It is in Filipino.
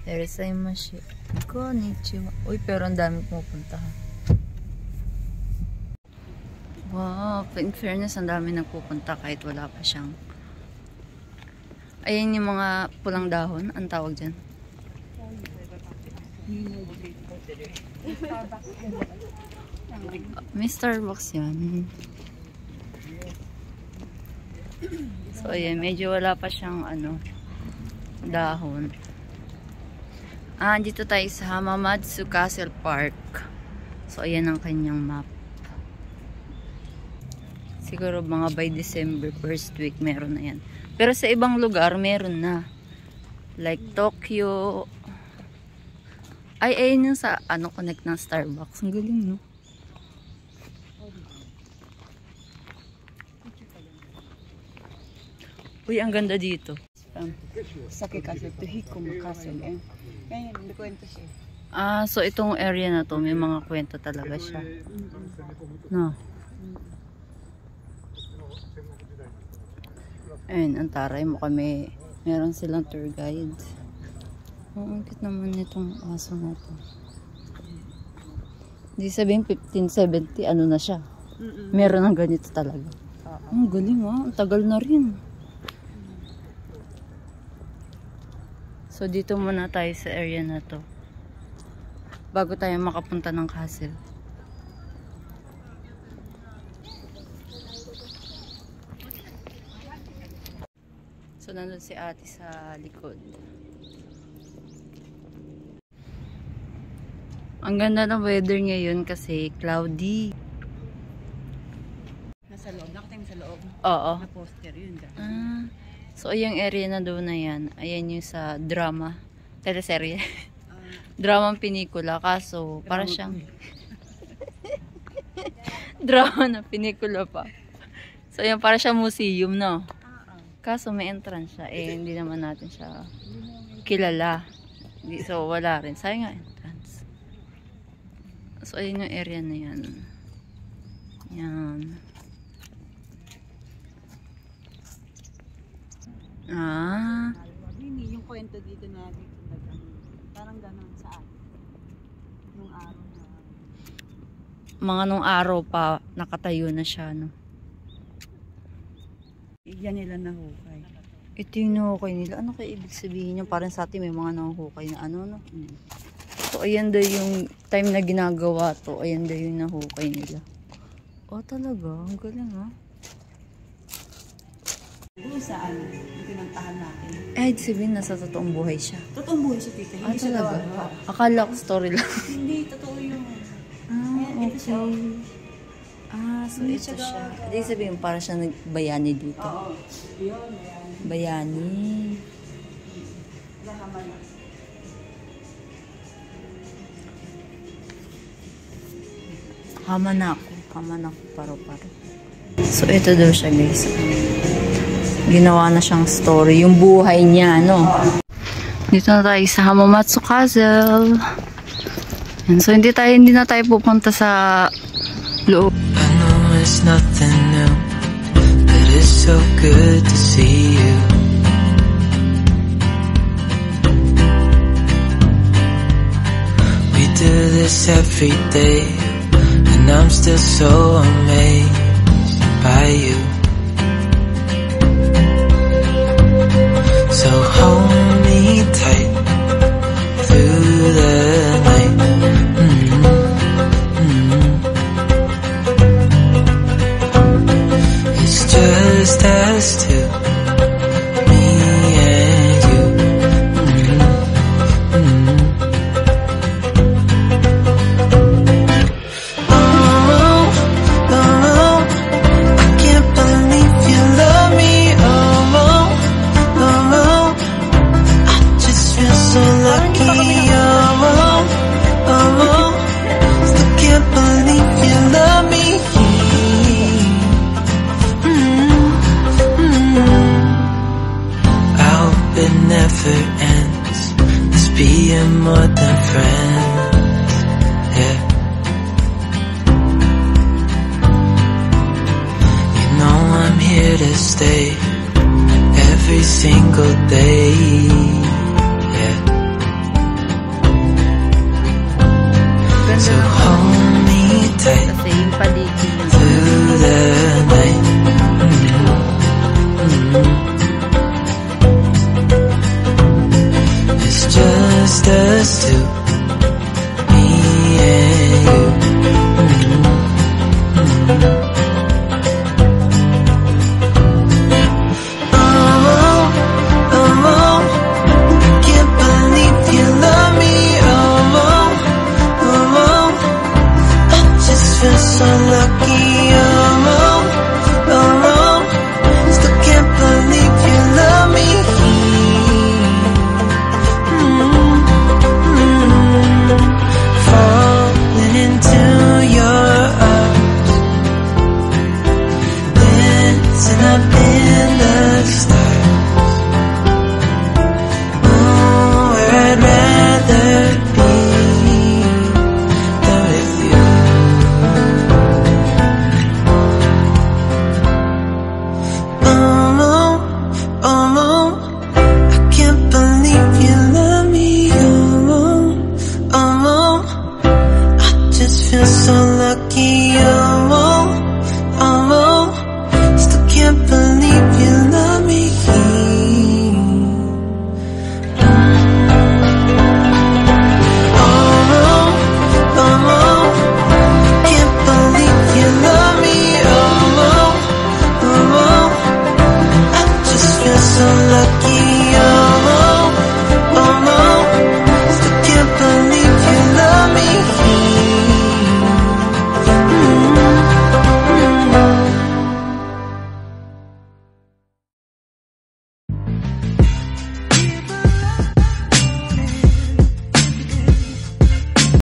Erasaimasu. Konnichiwa. Uy, pero ang dami pumupunta. Wow, in fairness, ang dami nagpupunta kahit wala pa siyang. Ayan yung mga pulang dahon. Ang tawag dyan? May Starbucks yan. So, ayan. Medyo wala pa siyang dahon. Dito tayo sa Hamamatsu Castle Park. So, ayan ang kanyang map. Siguro mga by December, first week, meron na yan. Pero sa ibang lugar, meron na. Like Tokyo. Ay, ayun yung sa, connect ng Starbucks. Ang galing, no? Uy, ang ganda dito. Sake Castle to Hikoma Castle. Ayan, may kwento siya. So itong area na to, may mga kwento talaga siya. No? Ayun, ang taray mo kami. Meron silang tour guide. Ang cute naman itong aso na to. Hindi sabihin 1570, na siya. Meron ng ganito talaga. Ang galing ang tagal na rin. So dito muna tayo sa area na to. Bago tayo makapunta ng castle. So, nandun si ate sa likod. Ang ganda ng weather ngayon kasi cloudy. Nasa loob. Nakatingin sa loob. Oo. Na poster yun. So, yung area na doon na yan. Ayan yung sa drama. Teleserye. Drama pelikula. Kaso, para siyang drama na pelikula pa. So, yan para siyang museum, no? Kaso may entrance siya. Hindi naman natin siya kilala. So, wala rin. Sayang nga entrance. So, ayun yung area na yan. Yan. Yung kwento dito na parang gano'n sa atin. Nung araw na. Mga nung araw pa, nakatayo na siya, no? Yan nila nahukay. Ito yung nahukay nila. Ano kaya ibig sabihin niya? Parang sa atin may mga nahukay na no? So, ayan daw yung time na ginagawa to. Ayan daw yung nahukay nila. Talaga? Ang galing, ha? Doon saan? Yung pinantahan natin. Sabihin, nasa totoong buhay siya. Totoong buhay siya, tita. Hindi siya talaga? gawa. Akala ko story lang. Hindi, totoo yung... Okay. So ito siya. Hindi sabihin, para siya nagbayani dito. Oo. Yun, bayani. Hamanako. Hamanako paro-paro. So ito daw siya, guys. Ginawa na siyang story. Yung buhay niya, no? Dito na tayo sa Hamamatsu Castle. So hindi na tayo pupunta sa loob. It's nothing new, but it's so good to see you. We do this every day, and I'm still so amazed by you. So hold me tight through the night. Just us two, me and you. Oh, I can't believe you love me. Oh, I just feel so lucky. Oh, still can't believe you love me. It never ends. Let's be more than friends. Yeah. You know I'm here to stay every single day.